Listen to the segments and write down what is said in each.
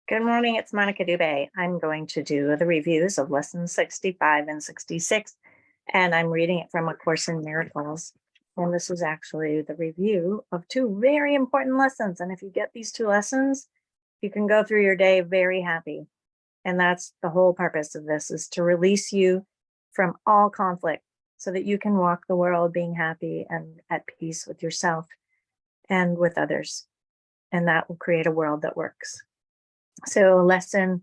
Good morning, it's Monica Dubé. I'm going to do the reviews of lessons 65 and 66, and I'm reading it from A Course in Miracles. And this is actually the review of two very important lessons. And if you get these two lessons, you can go through your day very happy. And that's the whole purpose of this, is to release you from all conflict so that you can walk the world being happy and at peace with yourself and with others. And that will create a world that works. So lesson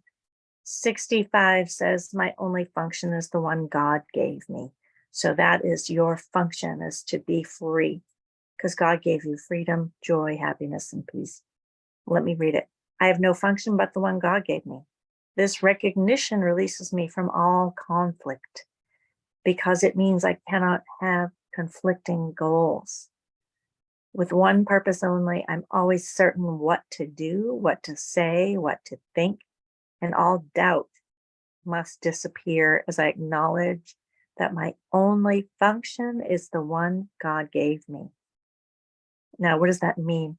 65 says, my only function is the one God gave me. So that is your function, is to be free, because God gave you freedom, joy, happiness, and peace. Let me read it. I have no function but the one God gave me. This recognition releases me from all conflict, because it means I cannot have conflicting goals. With one purpose only, I'm always certain what to do, what to say, what to think, and all doubt must disappear as I acknowledge that my only function is the one God gave me. Now, what does that mean?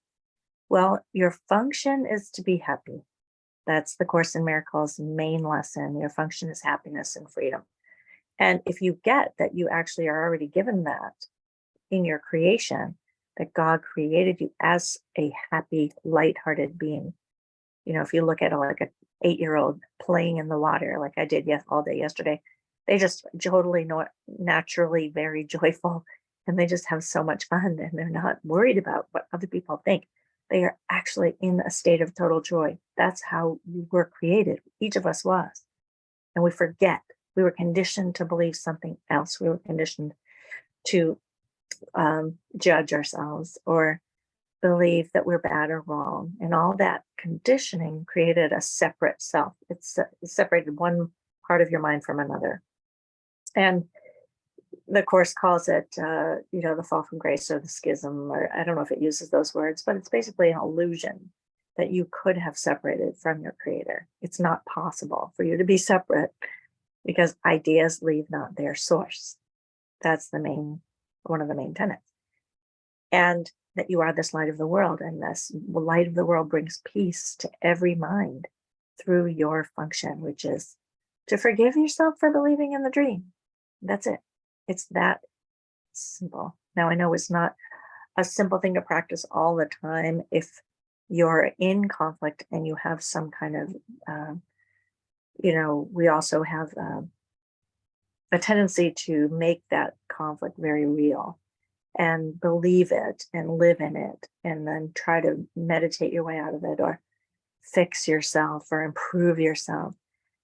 Well, your function is to be happy. That's the Course in Miracles' main lesson. Your function is happiness and freedom. And if you get that you actually are already given that in your creation, that God created you as a happy, lighthearted being. You know, if you look at like a 8-year-old playing in the water, like I did all day yesterday, they just totally naturally very joyful, and they just have so much fun, and they're not worried about what other people think. They are actually in a state of total joy. That's how you were created. Each of us was. And we forget. We were conditioned to believe something else. We were conditioned to judge ourselves or believe that we're bad or wrong. And all that conditioning created a separate self. It separated one part of your mind from another. And the Course calls it, the fall from grace, or the schism, or I don't know if it uses those words, but it's basically an illusion that you could have separated from your creator. It's not possible for you to be separate, because ideas leave not their source. That's one of the main tenets. And that you are this light of the world, and this light of the world brings peace to every mind through your function, which is to forgive yourself for believing in the dream. That's it. It's that simple. Now, I know it's not a simple thing to practice all the time if you're in conflict and you have some kind of, we also have a tendency to make that conflict very real and believe it and live in it, and then try to meditate your way out of it, or fix yourself or improve yourself.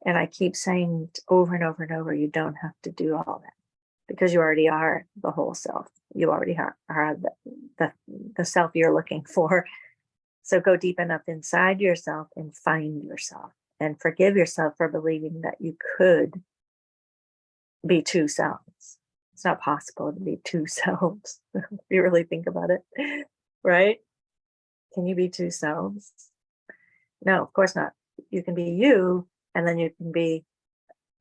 And I keep saying over and over and over, you don't have to do all that, because you already are the whole self. You already are the self you're looking for. So go deep enough inside yourself and find yourself, and forgive yourself for believing that you could be two selves. It's not possible to be two selves. If you really think about it, right? Can you be two selves? No, of course not. You can be you, and then you can be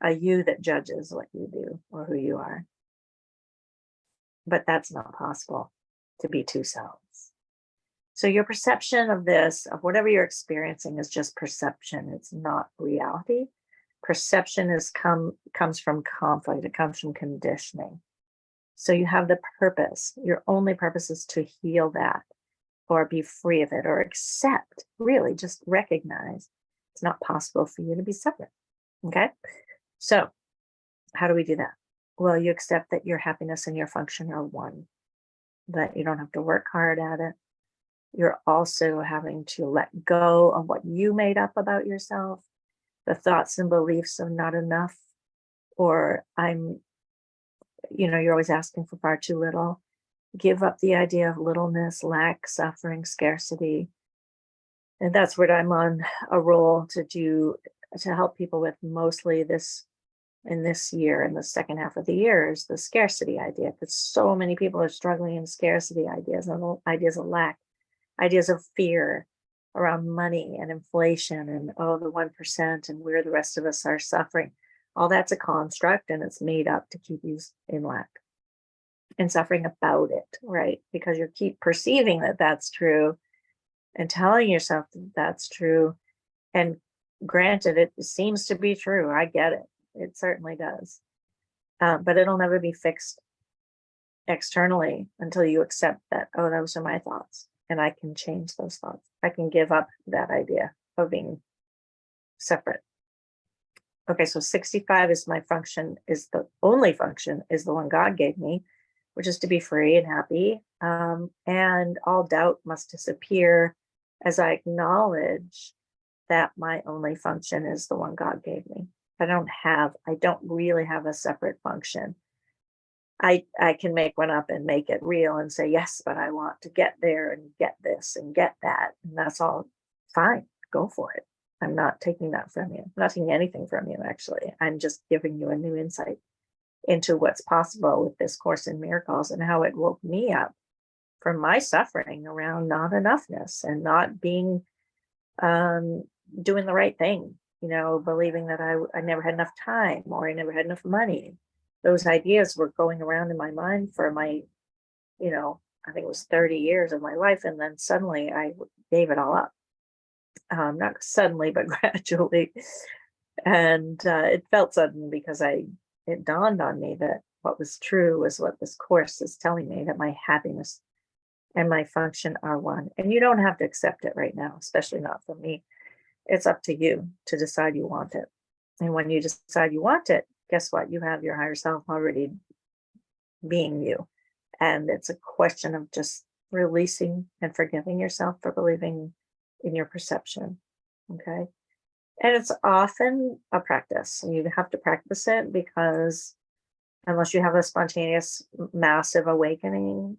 a you that judges what you do or who you are. But that's not possible, to be two selves. So your perception of this, of whatever you're experiencing, is just perception. It's not reality. Perception comes from conflict. It comes from conditioning. So you have the purpose. Your only purpose is to heal that, or be free of it, or accept, really just recognize it's not possible for you to be separate. Okay. So how do we do that? Well, you accept that your happiness and your function are one, that you don't have to work hard at it. You're also having to let go of what you made up about yourself, the thoughts and beliefs of not enough, or you're always asking for far too little. Give up the idea of littleness, lack, suffering, scarcity. And that's what I'm on a roll to do, to help people with, mostly in this year, in the second half of the year, is the scarcity idea. Because so many people are struggling in scarcity ideas, and ideas of lack, ideas of fear around money and inflation, and the 1%, and where the rest of us are suffering. All that's a construct, and it's made up to keep you in lack and suffering about it, right? Because you keep perceiving that that's true and telling yourself that that's true, and Granted, it seems to be true. I get it. It certainly does. But it'll never be fixed externally until you accept that, oh, those are my thoughts. And I can change those thoughts. I can give up that idea of being separate. Okay, so 65 is my function, is the only function, is the one God gave me, which is to be free and happy. And all doubt must disappear as I acknowledge that my only function is the one God gave me. I don't really have a separate function. I can make one up and make it real and say, yes, but I want to get there and get this and get that. And that's all fine. Go for it. I'm not taking that from you. I'm not taking anything from you, actually. I'm just giving you a new insight into what's possible with this Course in Miracles and how it woke me up from my suffering around not enoughness and not being doing the right thing, believing that I never had enough time or I never had enough money. Those ideas were going around in my mind for my, I think it was 30 years of my life. And then suddenly I gave it all up. Not suddenly, but gradually. And it felt sudden because it dawned on me that what was true was what this Course is telling me, that my happiness and my function are one. And you don't have to accept it right now, especially not from me. It's up to you to decide you want it. And when you decide you want it, guess what? You have your higher self already being you. And it's a question of just releasing and forgiving yourself for believing in your perception. Okay. And it's often a practice. You have to practice it because unless you have a spontaneous, massive awakening,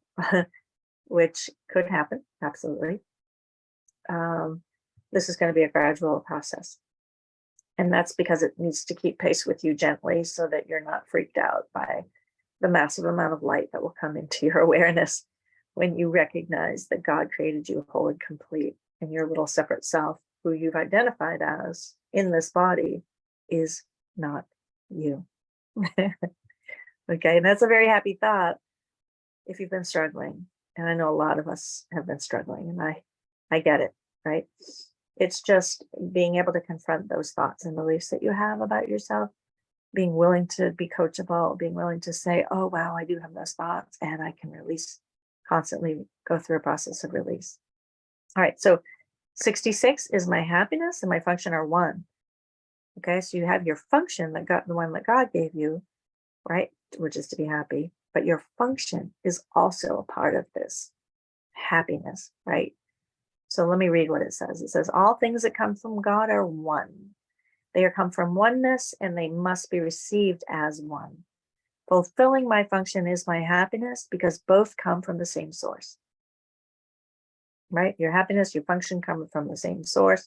which could happen, absolutely, this is going to be a gradual process. And that's because it needs to keep pace with you gently so that you're not freaked out by the massive amount of light that will come into your awareness when you recognize that God created you whole and complete, and your little separate self, who you've identified as in this body, is not you. Okay, and that's a very happy thought if you've been struggling. And I know a lot of us have been struggling, and I get it, right? It's just being able to confront those thoughts and beliefs that you have about yourself, being willing to be coachable, being willing to say, oh, wow, I do have those thoughts, and I can release, constantly go through a process of release. All right, so 66 is my happiness and my function are one. Okay, so you have your function that got the one that God gave you, right? Which is to be happy, but your function is also a part of this happiness, right? So let me read what it says. It says, all things that come from God are one. They are come from oneness and they must be received as one. Fulfilling my function is my happiness because both come from the same source. Right? Your happiness, your function come from the same source.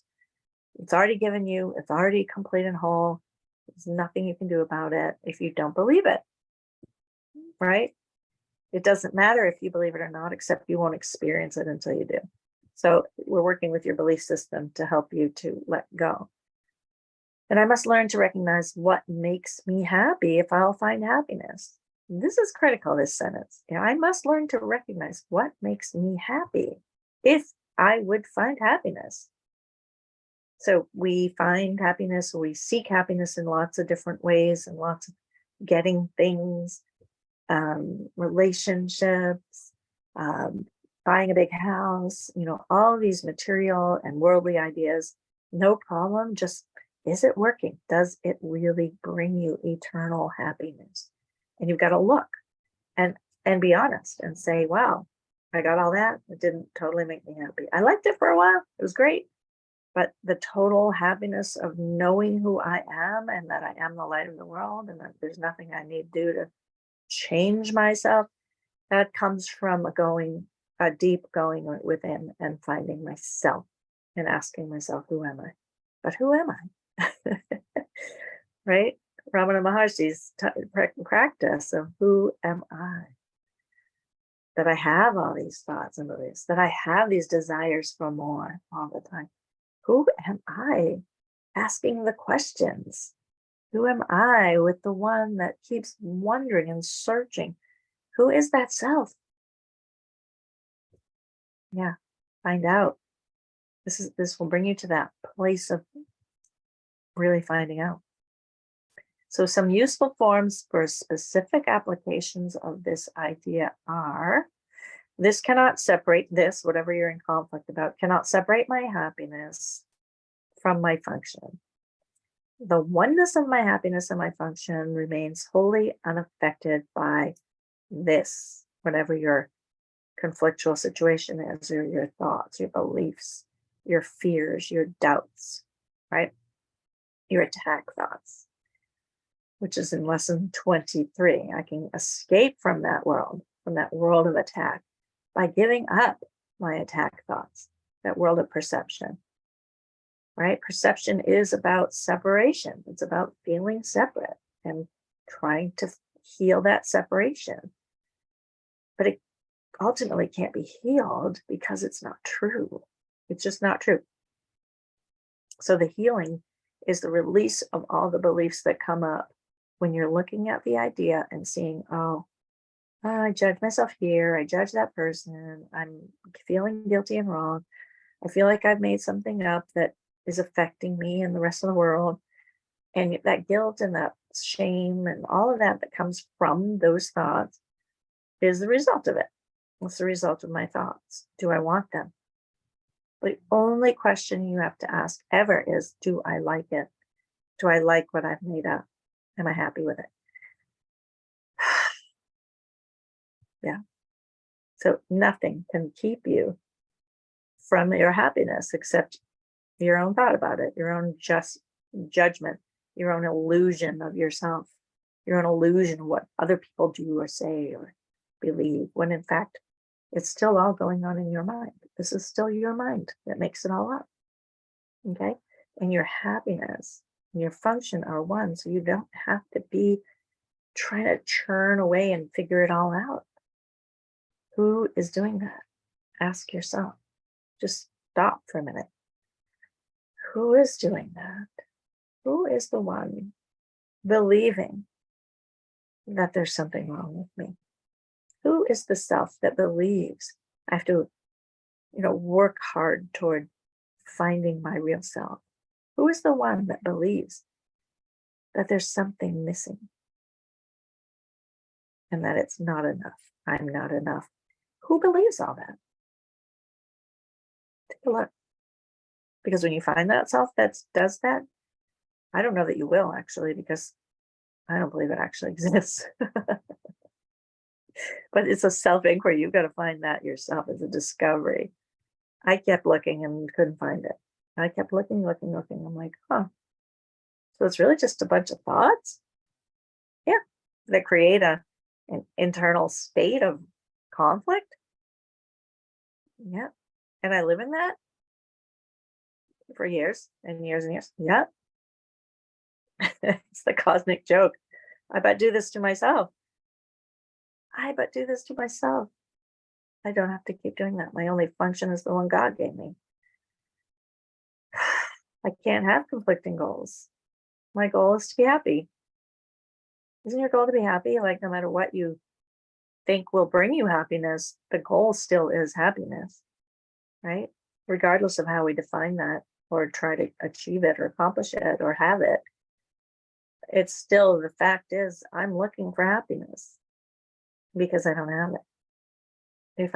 It's already given you, it's already complete and whole. There's nothing you can do about it if you don't believe it. Right? It doesn't matter if you believe it or not, except you won't experience it until you do. So we're working with your belief system to help you to let go. And I must learn to recognize what makes me happy if I'll find happiness. This is critical, this sentence. I must learn to recognize what makes me happy if I would find happiness. So we find happiness, we seek happiness in lots of different ways and lots of getting things, relationships, buying a big house, all of these material and worldly ideas, no problem. Just, is it working? Does it really bring you eternal happiness? And you've got to look and be honest and say, wow, I got all that. It didn't totally make me happy. I liked it for a while. It was great. But the total happiness of knowing who I am and that I am the light of the world and that there's nothing I need to do to change myself, that comes from a deep going within and finding myself and asking myself, who am I? But who am I? Right? Ramana Maharshi's practice of who am I? That I have all these thoughts and beliefs, that I have these desires for more all the time. Who am I? Asking the questions. Who am I with the one that keeps wondering and searching? Who is that self? Yeah, find out. This will bring you to that place of really finding out. So some useful forms for specific applications of this idea are: this cannot separate this, whatever you're in conflict about, cannot separate my happiness from my function. The oneness of my happiness and my function remains wholly unaffected by this, whatever your conflictual situation is, or your thoughts, your beliefs, your fears, your doubts, right? Your attack thoughts, which is in lesson 23. I can escape from that world of attack, by giving up my attack thoughts, that world of perception, right? Perception is about separation. It's about feeling separate and trying to heal that separation. But it ultimately can't be healed because it's not true. It's just not true. So the healing is the release of all the beliefs that come up when you're looking at the idea and seeing, oh, I judge myself here, I judge that person, I'm feeling guilty and wrong. I feel like I've made something up that is affecting me and the rest of the world. And that guilt and that shame and all of that that comes from those thoughts is the result of it. What's the result of my thoughts? Do I want them? The only question you have to ask ever is, do I like it? Do I like what I've made up? Am I happy with it? Yeah. So nothing can keep you from your happiness except your own thought about it, your own just judgment, your own illusion of yourself, your own illusion of what other people do or say or believe, when in fact, it's still all going on in your mind. This is still your mind that makes it all up. Okay. And your happiness and your function are one. So you don't have to be trying to churn away and figure it all out. Who is doing that? Ask yourself. Just stop for a minute. Who is doing that? Who is the one believing that there's something wrong with me? Who is the self that believes I have to, work hard toward finding my real self? Who is the one that believes that there's something missing and that it's not enough? I'm not enough. Who believes all that? Take a look. Because when you find that self that does that, I don't know that you will actually, because I don't believe it actually exists. But it's a self inquiry. You've got to find that yourself. It's a discovery. I kept looking and couldn't find it. I kept looking. I'm like, huh. So it's really just a bunch of thoughts? Yeah. That create an internal state of conflict? Yeah. And I live in that for years and years and years. Yeah. It's the cosmic joke. I but do this to myself. I but do this to myself. I don't have to keep doing that. My only function is the one God gave me. I can't have conflicting goals. My goal is to be happy. Isn't your goal to be happy? Like, no matter what you think will bring you happiness, the goal still is happiness, right? Regardless of how we define that or try to achieve it or accomplish it or have it, it's still, the fact is, I'm looking for happiness because I don't have it. If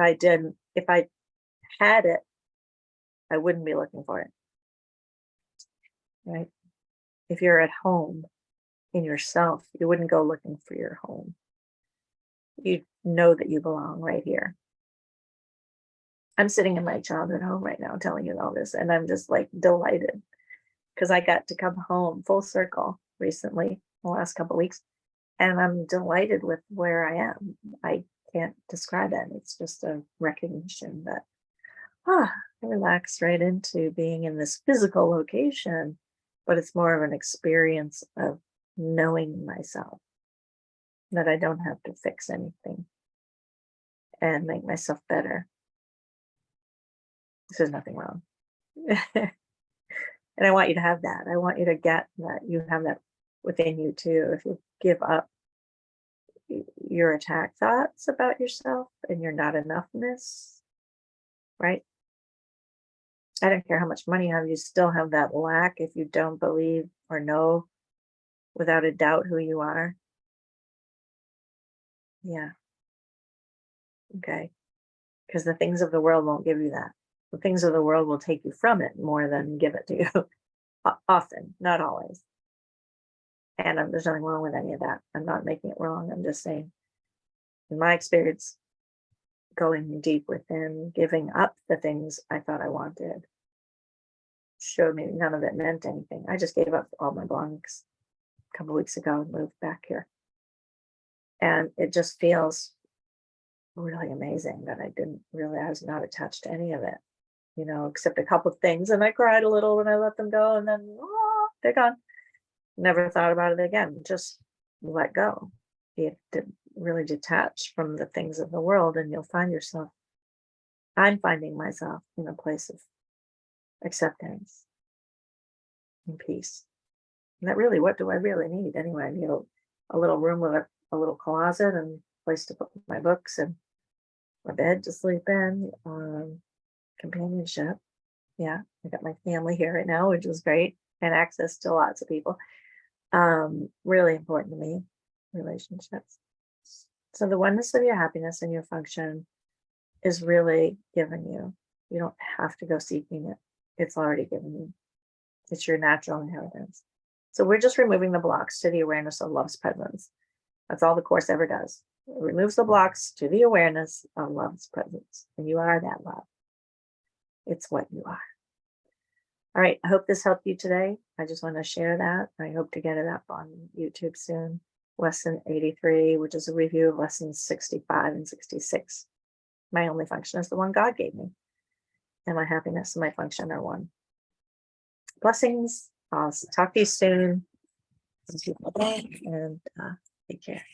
I had it, I wouldn't be looking for it, right? If you're at home in yourself, you wouldn't go looking for your home. You know that you belong right here. I'm sitting in my childhood home right now telling you all this, and I'm just like delighted because I got to come home full circle recently, the last couple of weeks, and I'm delighted with where I am. I can't describe it. It's just a recognition that I relaxed right into being in this physical location, but it's more of an experience of knowing myself, that I don't have to fix anything and make myself better. There's nothing wrong. And I want you to have that. I want you to get that you have that within you too. If you give up your attack thoughts about yourself and your not enoughness, right? I don't care how much money you have, you still have that lack if you don't believe or know without a doubt who you are. Yeah, okay. Because the things of the world won't give you that. The things of the world will take you from it more than give it to you. Often, not always. And there's nothing wrong with any of that. I'm not making it wrong. I'm just saying, in my experience, going deep within, giving up the things I thought I wanted, showed me none of it meant anything. I just gave up all my belongings a couple weeks ago and moved back here. And it just feels really amazing that I was not attached to any of it, except a couple of things. And I cried a little when I let them go, and then they're gone. Never thought about it again. Just let go. Really detach from the things of the world, and you'll find yourself. I'm finding myself in a place of acceptance and peace. And that really, what do I really need anyway? I need a little room with a little closet and place to put my books and a bed to sleep in, companionship. Yeah, I got my family here right now, which is great, and access to lots of people. Really important to me, relationships. So the oneness of your happiness and your function is really given you. You don't have to go seeking it. It's already given you. It's your natural inheritance. So we're just removing the blocks to the awareness of love's presence. That's all the course ever does. It removes the blocks to the awareness of love's presence. And you are that love. It's what you are. All right. I hope this helped you today. I just want to share that. I hope to get it up on YouTube soon. Lesson 83, which is a review of lessons 65 and 66. My only function is the one God gave me. And my happiness and my function are one. Blessings. I'll talk to you soon. And take care.